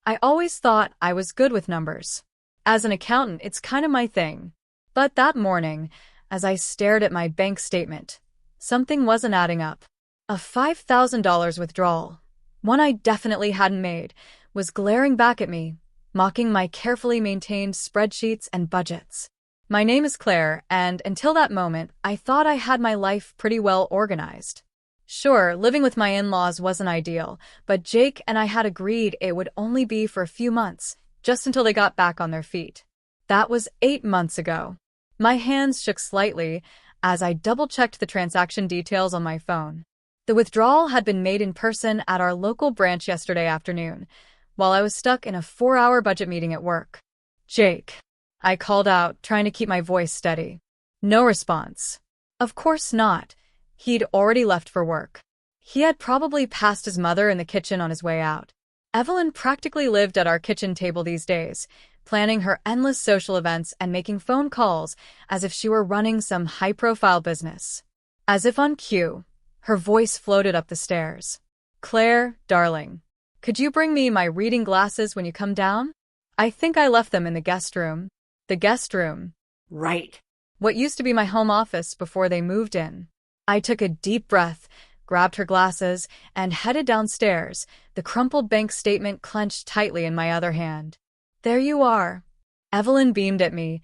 I always thought I was good with numbers. As an accountant, it's kind of my thing. But that morning, as I stared at my bank statement, something wasn't adding up. A $5,000 withdrawal, one I definitely hadn't made, was glaring back at me, mocking my carefully maintained spreadsheets and budgets. My name is Claire, and until that moment, I thought I had my life pretty well organized. Sure, living with my in-laws wasn't ideal, but Jake and I had agreed it would only be for a few months, just until they got back on their feet. That was 8 months ago. My hands shook slightly as I double-checked the transaction details on my phone. The withdrawal had been made in person at our local branch yesterday afternoon, while I was stuck in a 4-hour budget meeting at work. Jake, I called out, trying to keep my voice steady. No response. Of course not. He'd already left for work. He had probably passed his mother in the kitchen on his way out. Evelyn practically lived at our kitchen table these days, planning her endless social events and making phone calls as if she were running some high-profile business. As if on cue, her voice floated up the stairs. Claire, darling, could you bring me my reading glasses when you come down? I think I left them in the guest room. The guest room. Right. What used to be my home office before they moved in. I took a deep breath, grabbed her glasses, and headed downstairs, the crumpled bank statement clenched tightly in my other hand. There you are. Evelyn beamed at me,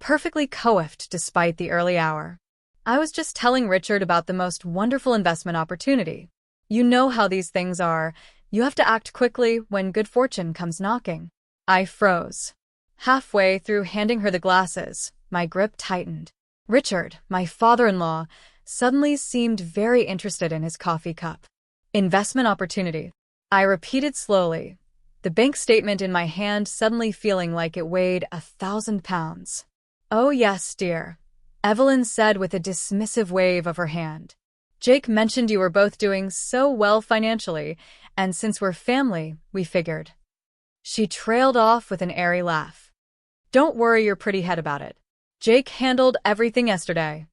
perfectly coiffed despite the early hour. I was just telling Richard about the most wonderful investment opportunity. You know how these things are. You have to act quickly when good fortune comes knocking. I froze. Halfway through handing her the glasses, my grip tightened. Richard, my father-in-law, suddenly seemed very interested in his coffee cup. Investment opportunity. I repeated slowly, the bank statement in my hand suddenly feeling like it weighed 1,000 pounds. Oh yes, dear, Evelyn said with a dismissive wave of her hand. Jake mentioned you were both doing so well financially, and since we're family, we figured. She trailed off with an airy laugh. Don't worry your pretty head about it. Jake handled everything yesterday.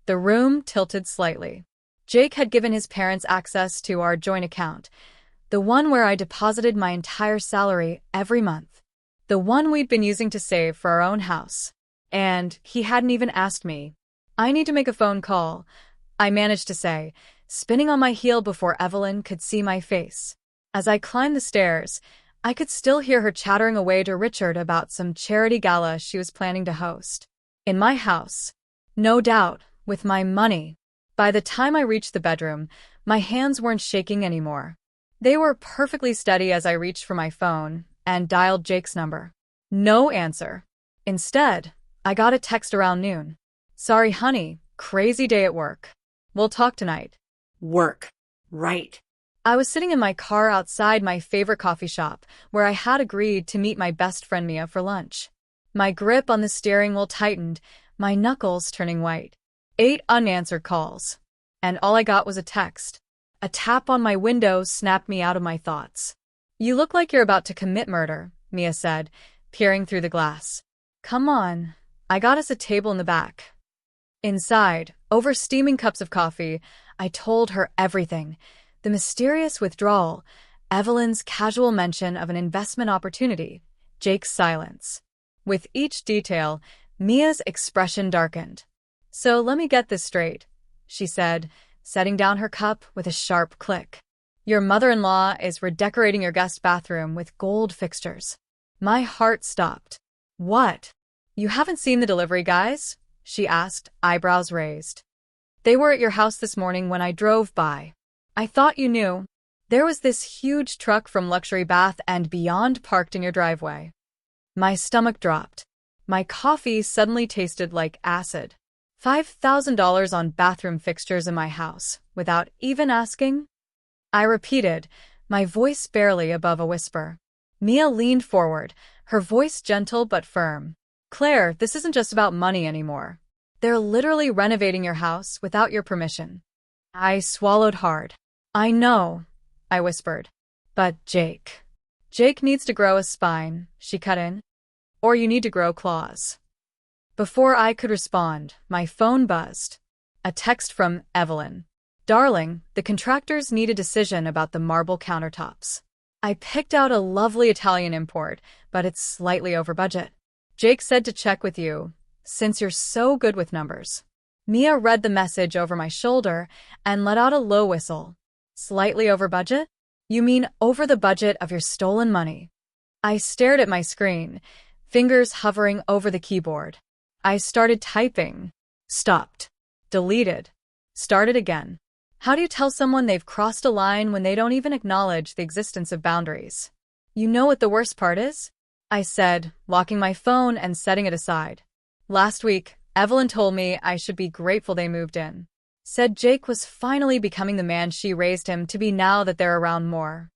The room tilted slightly. Jake had given his parents access to our joint account, the one where I deposited my entire salary every month, the one we'd been using to save for our own house. And he hadn't even asked me. I need to make a phone call, I managed to say, spinning on my heel before Evelyn could see my face. As I climbed the stairs, I could still hear her chattering away to Richard about some charity gala she was planning to host. In my house. No doubt, with my money. By the time I reached the bedroom, my hands weren't shaking anymore. They were perfectly steady as I reached for my phone and dialed Jake's number. No answer. Instead, I got a text around noon. Sorry, honey, crazy day at work. We'll talk tonight. Work. Right. I was sitting in my car outside my favorite coffee shop, where I had agreed to meet my best friend Mia for lunch. My grip on the steering wheel tightened, my knuckles turning white. 8 unanswered calls. And all I got was a text. A tap on my window snapped me out of my thoughts. You look like you're about to commit murder, Mia said, peering through the glass. Come on. I got us a table in the back. Inside, over steaming cups of coffee, I told her everything. The mysterious withdrawal, Evelyn's casual mention of an investment opportunity, Jake's silence. With each detail, Mia's expression darkened. So let me get this straight, she said, setting down her cup with a sharp click. Your mother-in-law is redecorating your guest bathroom with gold fixtures. My heart stopped. What? You haven't seen the delivery guys? She asked, eyebrows raised. They were at your house this morning when I drove by. I thought you knew. There was this huge truck from Luxury Bath and Beyond parked in your driveway. My stomach dropped. My coffee suddenly tasted like acid. $5,000 on bathroom fixtures in my house, without even asking? I repeated, my voice barely above a whisper. Mia leaned forward, her voice gentle but firm. Claire, this isn't just about money anymore. They're literally renovating your house without your permission. I swallowed hard. I know, I whispered. But Jake. Jake needs to grow a spine, she cut in. Or you need to grow claws. Before I could respond, my phone buzzed. A text from Evelyn. Darling, the contractors need a decision about the marble countertops. I picked out a lovely Italian import, but it's slightly over budget. Jake said to check with you, since you're so good with numbers. Mia read the message over my shoulder and let out a low whistle. Slightly over budget? You mean over the budget of your stolen money? I stared at my screen, fingers hovering over the keyboard. I started typing. Stopped. Deleted. Started again. How do you tell someone they've crossed a line when they don't even acknowledge the existence of boundaries? You know what the worst part is? I said, locking my phone and setting it aside. Last week, Evelyn told me I should be grateful they moved in. Said Jake was finally becoming the man she raised him to be now that they're around more.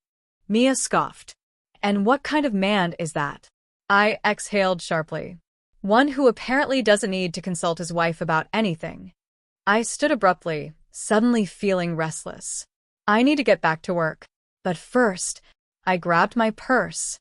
Mia scoffed. And what kind of man is that? I exhaled sharply. One who apparently doesn't need to consult his wife about anything. I stood abruptly, suddenly feeling restless. I need to get back to work. But first, I grabbed my purse.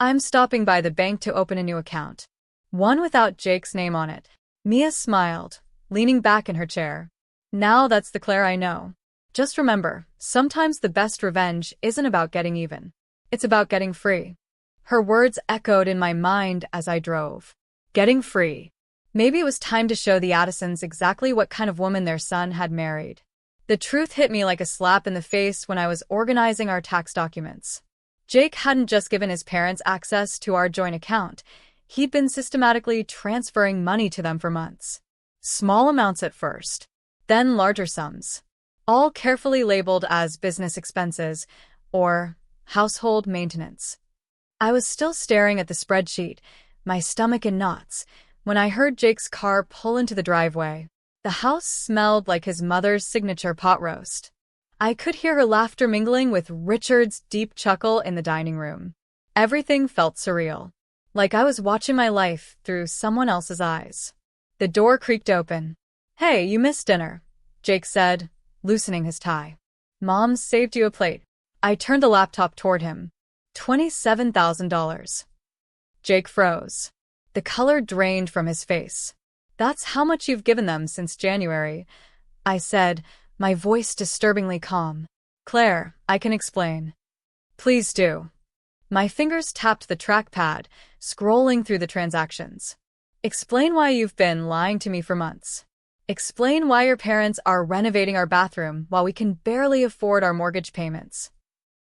I'm stopping by the bank to open a new account. One without Jake's name on it. Mia smiled, leaning back in her chair. Now that's the Claire I know. Just remember, sometimes the best revenge isn't about getting even. It's about getting free. Her words echoed in my mind as I drove. Getting free. Maybe it was time to show the Addisons exactly what kind of woman their son had married. The truth hit me like a slap in the face when I was organizing our tax documents. Jake hadn't just given his parents access to our joint account. He'd been systematically transferring money to them for months. Small amounts at first, then larger sums. All carefully labeled as business expenses or household maintenance. I was still staring at the spreadsheet, my stomach in knots, when I heard Jake's car pull into the driveway. The house smelled like his mother's signature pot roast. I could hear her laughter mingling with Richard's deep chuckle in the dining room. Everything felt surreal, like I was watching my life through someone else's eyes. The door creaked open. "Hey, you missed dinner," Jake said, loosening his tie. "Mom saved you a plate." I turned the laptop toward him. $27,000. Jake froze. The color drained from his face. "That's how much you've given them since January," I said, my voice disturbingly calm. "Claire, I can explain." "Please do." My fingers tapped the trackpad, scrolling through the transactions. "Explain why you've been lying to me for months. Explain why your parents are renovating our bathroom while we can barely afford our mortgage payments."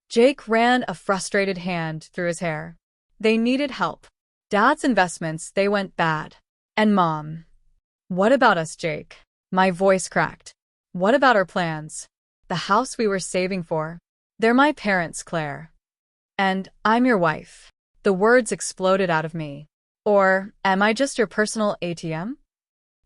Jake ran a frustrated hand through his hair. "They needed help. Dad's investments, they went bad. And Mom." "What about us, Jake?" My voice cracked. "What about our plans? The house we were saving for? They're my parents, Claire. And I'm your wife." The words exploded out of me. "Or am I just your personal ATM?"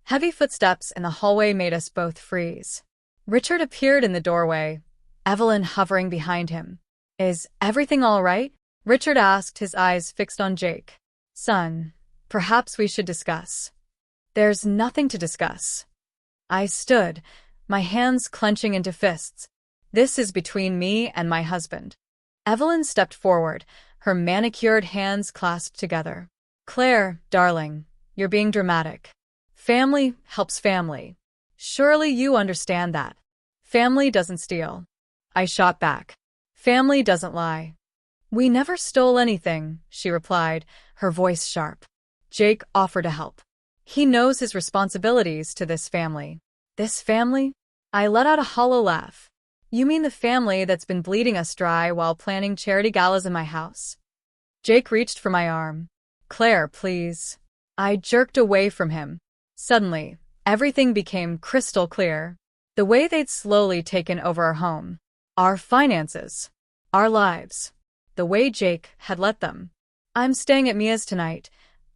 Heavy footsteps in the hallway made us both freeze. Richard appeared in the doorway, Evelyn hovering behind him. "Is everything all right?" Richard asked, his eyes fixed on Jake. "Son, perhaps we should discuss." "There's nothing to discuss." I stood, my hands clenching into fists. "This is between me and my husband." Evelyn stepped forward, her manicured hands clasped together. "Claire, darling, you're being dramatic. Family helps family. Surely you understand that. Family doesn't steal." I shot back. "Family doesn't lie." "We never stole anything," she replied, her voice sharp. "Jake offered to help. He knows his responsibilities to this family." "This family?" I let out a hollow laugh. "You mean the family that's been bleeding us dry while planning charity galas in my house?" Jake reached for my arm. "Claire, please." I jerked away from him. Suddenly, everything became crystal clear. The way they'd slowly taken over our home, our finances, our lives. The way Jake had let them. "I'm staying at Mia's tonight,"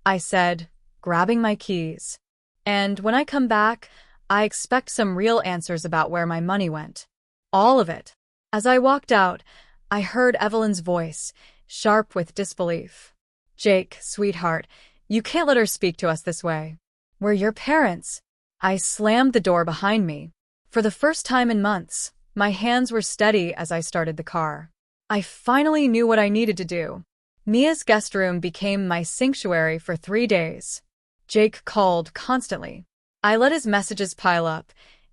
I said, grabbing my keys. "And when I come back, I expect some real answers about where my money went. All of it." As I walked out, I heard Evelyn's voice, sharp with disbelief. "Jake, sweetheart, you can't let her speak to us this way. We're your parents." I slammed the door behind me. For the first time in months, my hands were steady as I started the car. I finally knew what I needed to do. Mia's guest room became my sanctuary for 3 days. Jake called constantly. I let his messages pile up,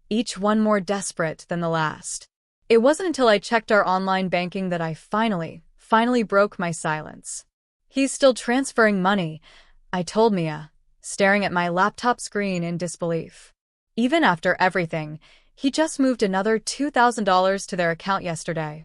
each one more desperate than the last. It wasn't until I checked our online banking that I finally finally broke my silence. He's still transferring money, I told Mia, staring at my laptop screen in disbelief. Even after everything, he just moved another $2,000 to their account yesterday.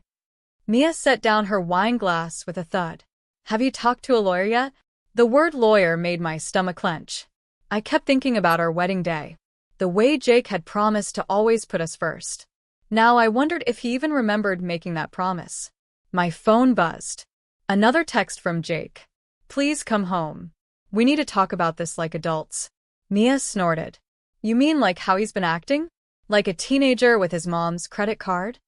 Mia set down her wine glass with a thud. Have you talked to a lawyer yet? The word lawyer made my stomach clench. I kept thinking about our wedding day. The way Jake had promised to always put us first. Now I wondered if he even remembered making that promise. My phone buzzed. Another text from Jake. Please come home. We need to talk about this like adults. Mia snorted. You mean like how he's been acting? Like a teenager with his mom's credit card?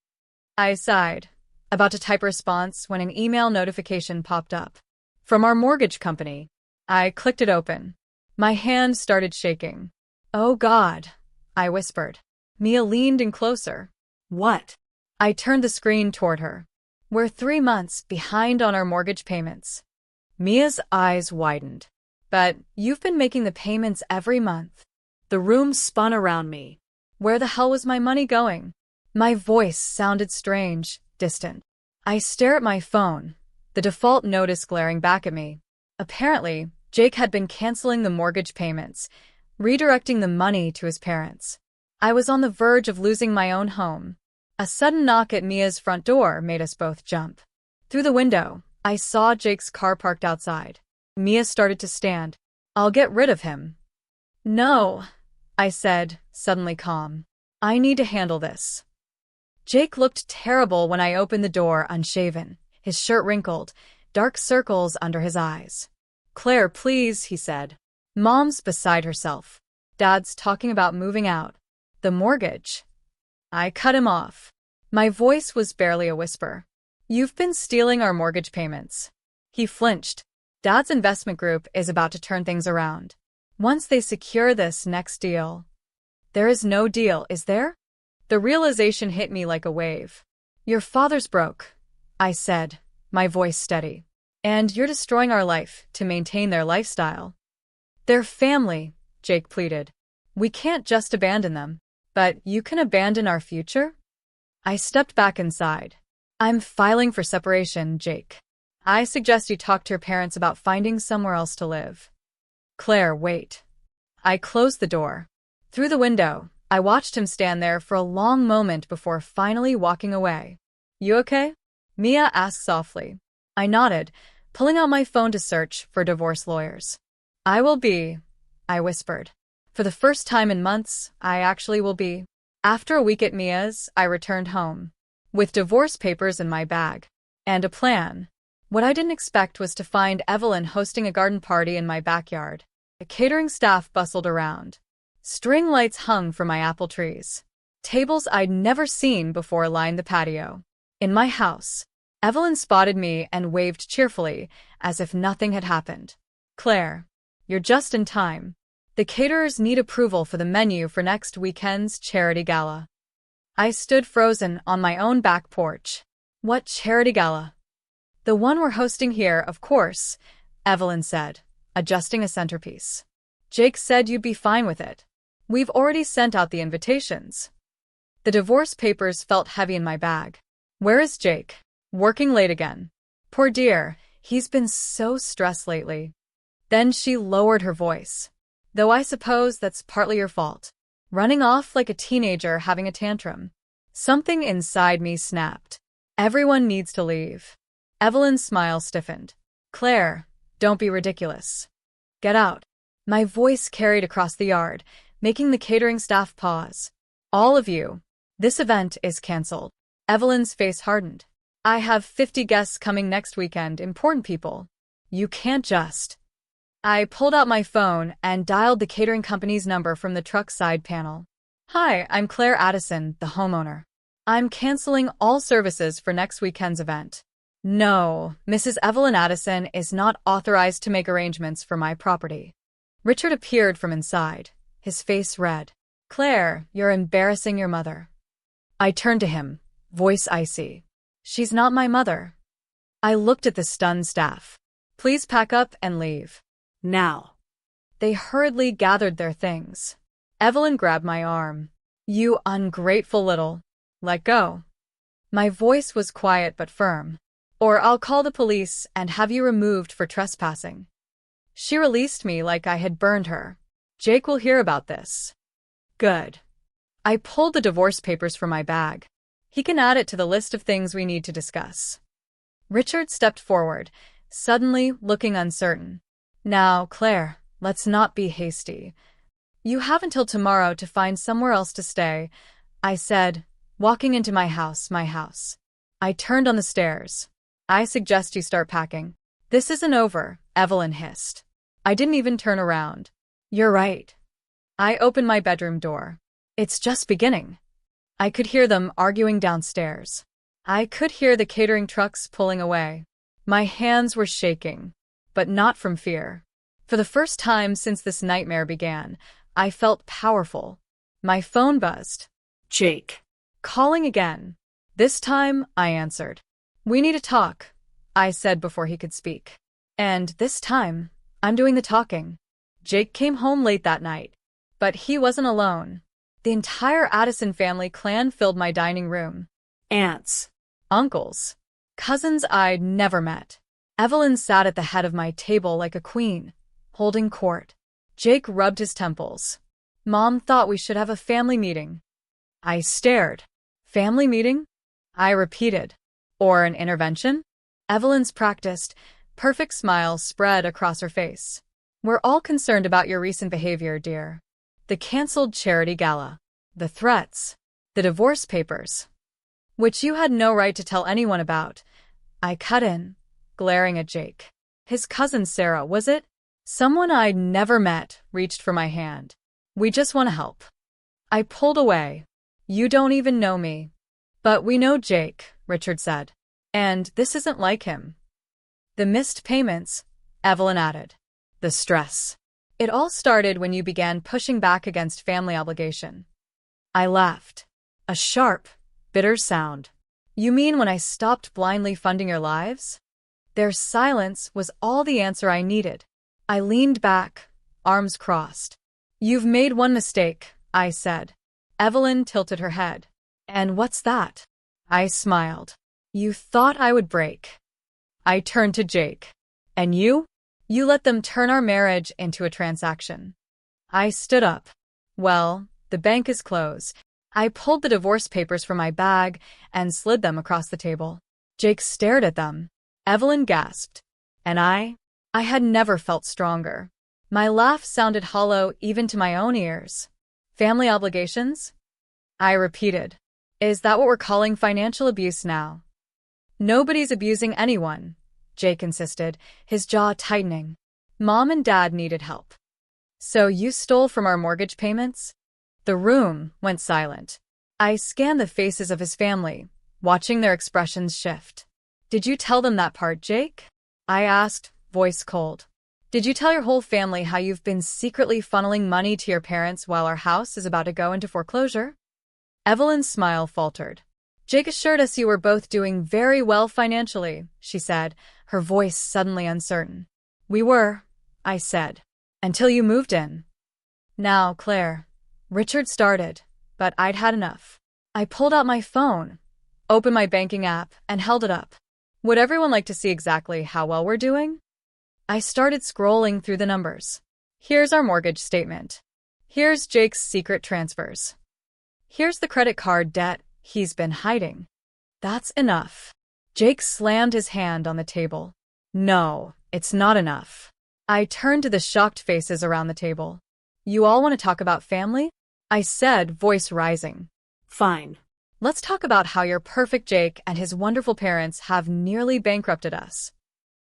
I sighed, about to type a response when an email notification popped up. From our mortgage company. I clicked it open. My hand started shaking. Oh God, I whispered. Mia leaned in closer. What? I turned the screen toward her. We're 3 months behind on our mortgage payments. Mia's eyes widened. But you've been making the payments every month. The room spun around me. Where the hell was my money going? My voice sounded strange, distant. I stare at my phone, the default notice glaring back at me. Apparently, Jake had been canceling the mortgage payments, redirecting the money to his parents. I was on the verge of losing my own home. A sudden knock at Mia's front door made us both jump. Through the window, I saw Jake's car parked outside. Mia started to stand. I'll get rid of him. No, I said, suddenly calm. I need to handle this. Jake looked terrible when I opened the door unshaven, his shirt wrinkled, dark circles under his eyes. Claire, please, he said. Mom's beside herself. Dad's talking about moving out. The mortgage. I cut him off. My voice was barely a whisper. You've been stealing our mortgage payments. He flinched. Dad's investment group is about to turn things around. Once they secure this next deal. There is no deal, is there? The realization hit me like a wave. Your father's broke, I said, my voice steady. And you're destroying our life to maintain their lifestyle. They're family, Jake pleaded. We can't just abandon them. But you can abandon our future? I stepped back inside. I'm filing for separation, Jake. I suggest you talk to your parents about finding somewhere else to live. Claire, wait. I closed the door. Through the window, I watched him stand there for a long moment before finally walking away. You okay? Mia asked softly. I nodded, pulling out my phone to search for divorce lawyers. I will be, I whispered. For the first time in months, I actually will be. After a week at Mia's, I returned home. With divorce papers in my bag. And a plan. What I didn't expect was to find Evelyn hosting a garden party in my backyard. The catering staff bustled around. String lights hung from my apple trees. Tables I'd never seen before lined the patio. In my house, Evelyn spotted me and waved cheerfully, as if nothing had happened. Claire, you're just in time. The caterers need approval for the menu for next weekend's charity gala. I stood frozen on my own back porch. What charity gala? The one we're hosting here, of course, Evelyn said, adjusting a centerpiece. Jake said you'd be fine with it. We've already sent out the invitations. The divorce papers felt heavy in my bag. Where is Jake? Working late again. Poor dear, he's been so stressed lately. Then she lowered her voice. Though I suppose that's partly your fault. Running off like a teenager having a tantrum. Something inside me snapped. Everyone needs to leave. Evelyn's smile stiffened. Claire, don't be ridiculous. Get out. My voice carried across the yard, making the catering staff pause. All of you. This event is cancelled. Evelyn's face hardened. I have 50 guests coming next weekend, important people. You can't just... I pulled out my phone and dialed the catering company's number from the truck side panel. Hi, I'm Claire Addison, the homeowner. I'm canceling all services for next weekend's event. No, Mrs. Evelyn Addison is not authorized to make arrangements for my property. Richard appeared from inside, his face red. Claire, you're embarrassing your mother. I turned to him, voice icy. She's not my mother. I looked at the stunned staff. Please pack up and leave. Now. They hurriedly gathered their things. Evelyn grabbed my arm. You ungrateful little. Let go. My voice was quiet but firm. or I'll call the police and have you removed for trespassing." She released me like I had burned her. "Jake will hear about this." "Good." I pulled the divorce papers from my bag. "He can add it to the list of things we need to discuss." Richard stepped forward, suddenly looking uncertain. "Now, Claire, let's not be hasty. You have until tomorrow to find somewhere else to stay," I said, walking into my house. I turned on the stairs. "I suggest you start packing." "This isn't over," Evelyn hissed. I didn't even turn around. "You're right." I opened my bedroom door. "It's just beginning." I could hear them arguing downstairs. I could hear the catering trucks pulling away. My hands were shaking, but not from fear. For the first time since this nightmare began, I felt powerful. My phone buzzed. "Jake." Calling again. This time, I answered. "We need to talk," I said before he could speak. And this time, I'm doing the talking. Jake came home late that night. But he wasn't alone. The entire Addison family clan filled my dining room. Aunts. Uncles. Cousins I'd never met. Evelyn sat at the head of my table like a queen, holding court. Jake rubbed his temples. "Mom thought we should have a family meeting." I stared. "Family meeting?" I repeated. "Or an intervention?" Evelyn's practiced, perfect smile spread across her face. "We're all concerned about your recent behavior, dear. The canceled charity gala, the threats, the divorce papers, which you had no right to tell anyone about." I cut in, glaring at Jake. His cousin Sarah, was it? Someone I'd never met reached for my hand. "We just want to help." I pulled away. "You don't even know me." "But we know Jake," Richard said. "And this isn't like him." "The missed payments," Evelyn added. "The stress. It all started when you began pushing back against family obligation." I laughed. A sharp, bitter sound. "You mean when I stopped blindly funding your lives?" Their silence was all the answer I needed. I leaned back, arms crossed. "You've made one mistake," I said. Evelyn tilted her head. "And what's that?" I smiled. "You thought I would break." I turned to Jake. "And you? You let them turn our marriage into a transaction." I stood up. "Well, the bank is closed." I pulled the divorce papers from my bag and slid them across the table. Jake stared at them. Evelyn gasped. And I had never felt stronger. My laugh sounded hollow even to my own ears. "Family obligations?" I repeated. "Is that what we're calling financial abuse now?" "Nobody's abusing anyone," Jake insisted, his jaw tightening. "Mom and Dad needed help." "So you stole from our mortgage payments?" The room went silent. I scanned the faces of his family, watching their expressions shift. "Did you tell them that part, Jake?" I asked, voice cold. "Did you tell your whole family how you've been secretly funneling money to your parents while our house is about to go into foreclosure?" Evelyn's smile faltered. "Jake assured us you were both doing very well financially," she said, her voice suddenly uncertain. "We were," I said, "until you moved in." "Now, Claire," Richard started, but I'd had enough. I pulled out my phone, opened my banking app, and held it up. "Would everyone like to see exactly how well we're doing?" I started scrolling through the numbers. "Here's our mortgage statement. Here's Jake's secret transfers. Here's the credit card debt he's been hiding." "That's enough." Jake slammed his hand on the table. "No, it's not enough." I turned to the shocked faces around the table. "You all want to talk about family?" I said, voice rising. "Fine. Let's talk about how your perfect Jake and his wonderful parents have nearly bankrupted us.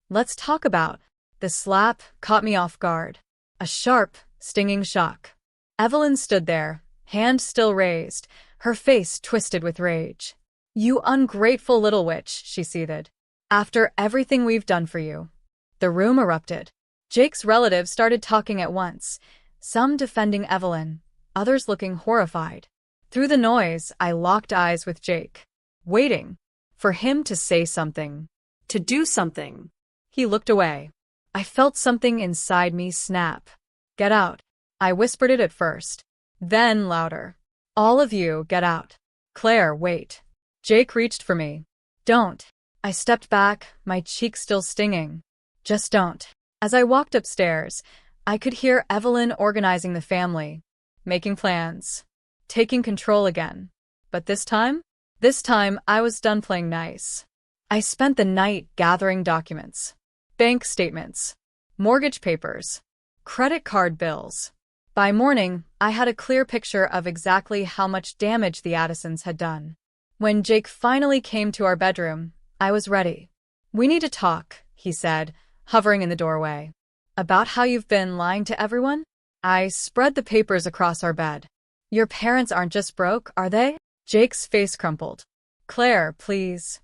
Let's talk about..." The slap caught me off guard. A sharp, stinging shock. Evelyn stood there, hand still raised, her face twisted with rage. "You ungrateful little witch," she seethed. "After everything we've done for you." The room erupted. Jake's relatives started talking at once, some defending Evelyn, others looking horrified. Through the noise, I locked eyes with Jake, waiting for him to say something, To do something. He looked away. I felt something inside me snap. "Get out." I whispered it at first, then louder. "All of you, get out." "Claire, wait." Jake reached for me. "Don't." I stepped back, my cheek still stinging. Just don't. As I walked upstairs, I could hear Evelyn organizing the family, making plans, taking control again. But this time? This time, I was done playing nice. I spent the night gathering documents, bank statements, mortgage papers, credit card bills. By morning, I had a clear picture of exactly how much damage the Addisons had done. When Jake finally came to our bedroom, I was ready. "We need to talk," he said, hovering in the doorway. "About how you've been lying to everyone?" I spread the papers across our bed. "Your parents aren't just broke, are they?" Jake's face crumpled. "Claire, please."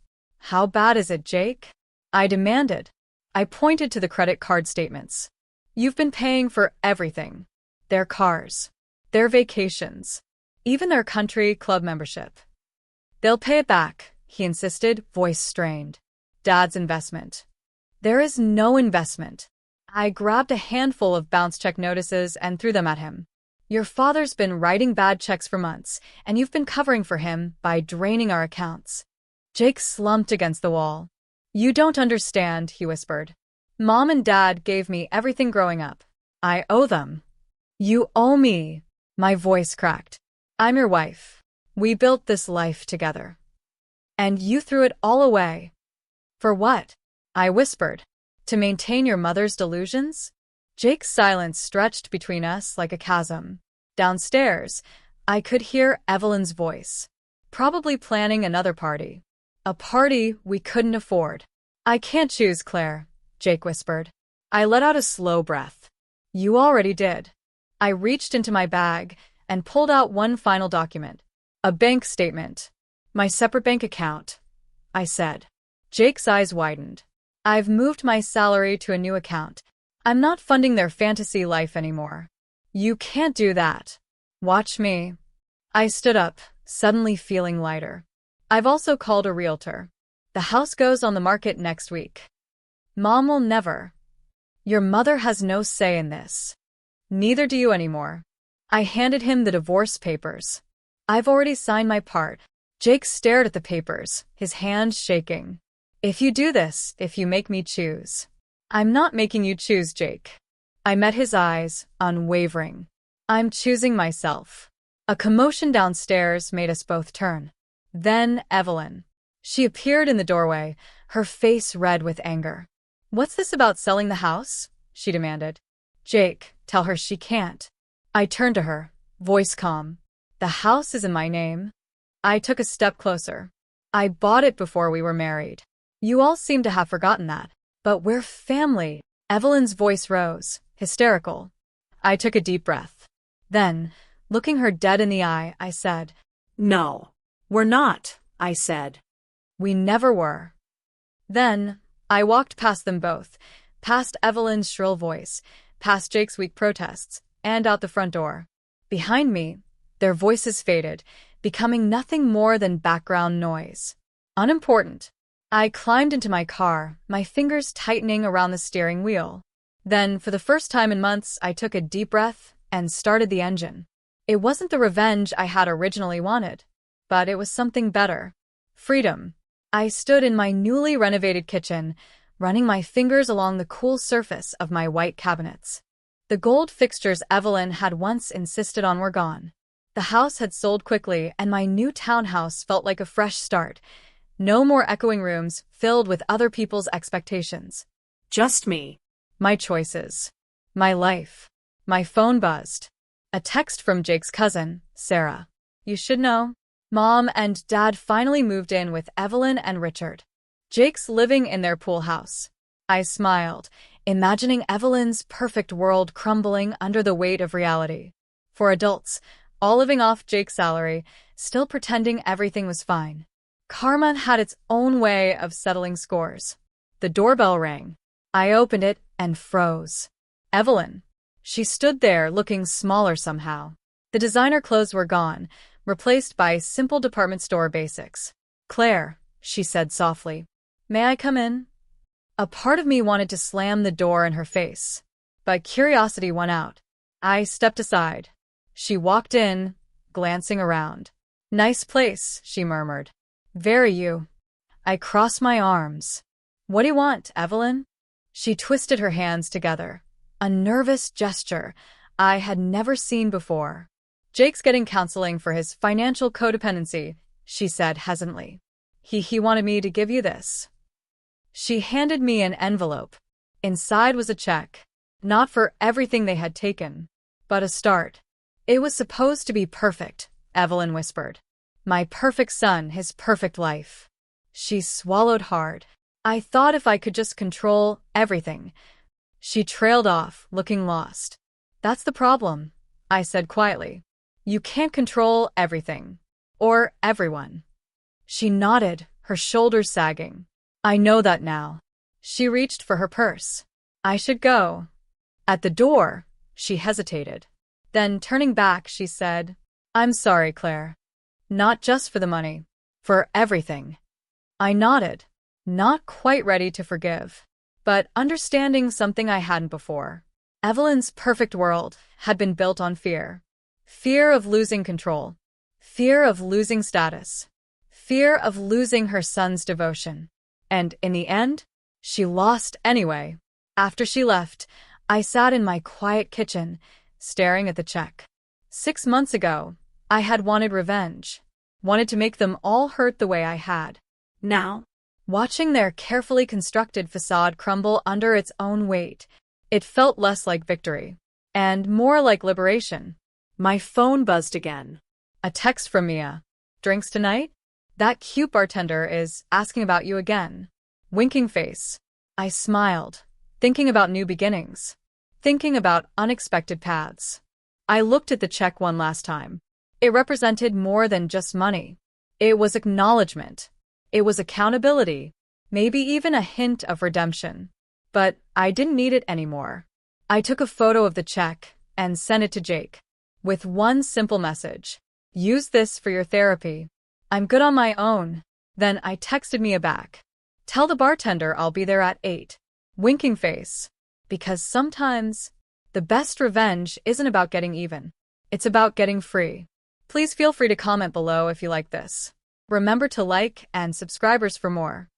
"How bad is it, Jake?" I demanded. I pointed to the credit card statements. "You've been paying for everything. Their cars, their vacations, even their country club membership." "They'll pay it back," he insisted, voice strained. "Dad's investment." "There is no investment." I grabbed a handful of bounce check notices and threw them at him. "Your father's been writing bad checks for months, and you've been covering for him by draining our accounts." Jake slumped against the wall. "You don't understand," he whispered. "Mom and Dad gave me everything growing up. I owe them." "You owe me." My voice cracked. "I'm your wife. We built this life together. And you threw it all away." "For what?" I whispered. "To maintain your mother's delusions?" Jake's silence stretched between us like a chasm. Downstairs, I could hear Evelyn's voice, probably planning another party. A party we couldn't afford. "I can't choose, Claire," Jake whispered. I let out a slow breath. "You already did." I reached into my bag and pulled out one final document. A bank statement. "My separate bank account," I said. Jake's eyes widened. "I've moved my salary to a new account. I'm not funding their fantasy life anymore." "You can't do that." "Watch me." I stood up, suddenly feeling lighter. "I've also called a realtor. The house goes on the market next week." "Mom will never." "Your mother has no say in this. Neither do you anymore." I handed him the divorce papers. "I've already signed my part." Jake stared at the papers, his hands shaking. "If you do this, if you make me choose." "I'm not making you choose, Jake." I met his eyes, unwavering. "I'm choosing myself." A commotion downstairs made us both turn. Then Evelyn. She appeared in the doorway, her face red with anger. "What's this about selling the house?" she demanded. "Jake, tell her she can't." I turned to her, voice calm. "The house is in my name." I took a step closer. "I bought it before we were married. You all seem to have forgotten that. But we're family." Evelyn's voice rose, hysterical. I took a deep breath. Then, looking her dead in the eye, I said, "No, we're not," I said. "We never were." Then, I walked past them both, past Evelyn's shrill voice, past Jake's weak protests, and out the front door. Behind me, their voices faded, becoming nothing more than background noise. Unimportant. I climbed into my car, my fingers tightening around the steering wheel. Then, for the first time in months, I took a deep breath and started the engine. It wasn't the revenge I had originally wanted, but it was something better. Freedom. I stood in my newly renovated kitchen, running my fingers along the cool surface of my white cabinets. The gold fixtures Evelyn had once insisted on were gone. The house had sold quickly, and my new townhouse felt like a fresh start. No more echoing rooms filled with other people's expectations. Just me. My choices. My life. My phone buzzed. A text from Jake's cousin, Sarah. "You should know. Mom and Dad finally moved in with Evelyn and Richard. Jake's living in their pool house." I smiled, imagining Evelyn's perfect world crumbling under the weight of reality. For adults, all living off Jake's salary, still pretending everything was fine. Karma had its own way of settling scores. The doorbell rang. I opened it and froze. Evelyn. She stood there looking smaller somehow. The designer clothes were gone, replaced by simple department store basics. "Claire," she said softly. "May I come in?" A part of me wanted to slam the door in her face, but curiosity won out. I stepped aside. She walked in, glancing around. "Nice place," she murmured. "Very you." I crossed my arms. What do you want, Evelyn? She twisted her hands together. A nervous gesture I had never seen before. Jake's getting counseling for his financial codependency, she said hesitantly. He wanted me to give you this. She handed me an envelope. Inside was a check. Not for everything they had taken, but a start. It was supposed to be perfect, Evelyn whispered. My perfect son, his perfect life. She swallowed hard. I thought if I could just control everything. She trailed off, looking lost. That's the problem, I said quietly. You can't control everything. Or everyone. She nodded, her shoulders sagging. I know that now. She reached for her purse. I should go. At the door, she hesitated. Then, turning back, she said, I'm sorry, Claire. Not just for the money. For everything. I nodded, not quite ready to forgive, but understanding something I hadn't before. Evelyn's perfect world had been built on fear. Fear of losing control. Fear of losing status. Fear of losing her son's devotion. And in the end, she lost anyway. After she left, I sat in my quiet kitchen, staring at the check. 6 months ago, I had wanted revenge. Wanted to make them all hurt the way I had. Now, watching their carefully constructed facade crumble under its own weight, it felt less like victory, and more like liberation. My phone buzzed again. A text from Mia. Drinks tonight? That cute bartender is asking about you again. Winking face. I smiled, thinking about new beginnings. Thinking about unexpected paths. I looked at the check one last time. It represented more than just money. It was acknowledgement. It was accountability. Maybe even a hint of redemption. But I didn't need it anymore. I took a photo of the check and sent it to Jake. With one simple message. Use this for your therapy. I'm good on my own. Then I texted Mia back. Tell the bartender I'll be there at 8. Winking face. Because sometimes, the best revenge isn't about getting even. It's about getting free. Please feel free to comment below if you like this. Remember to like and subscribers for more.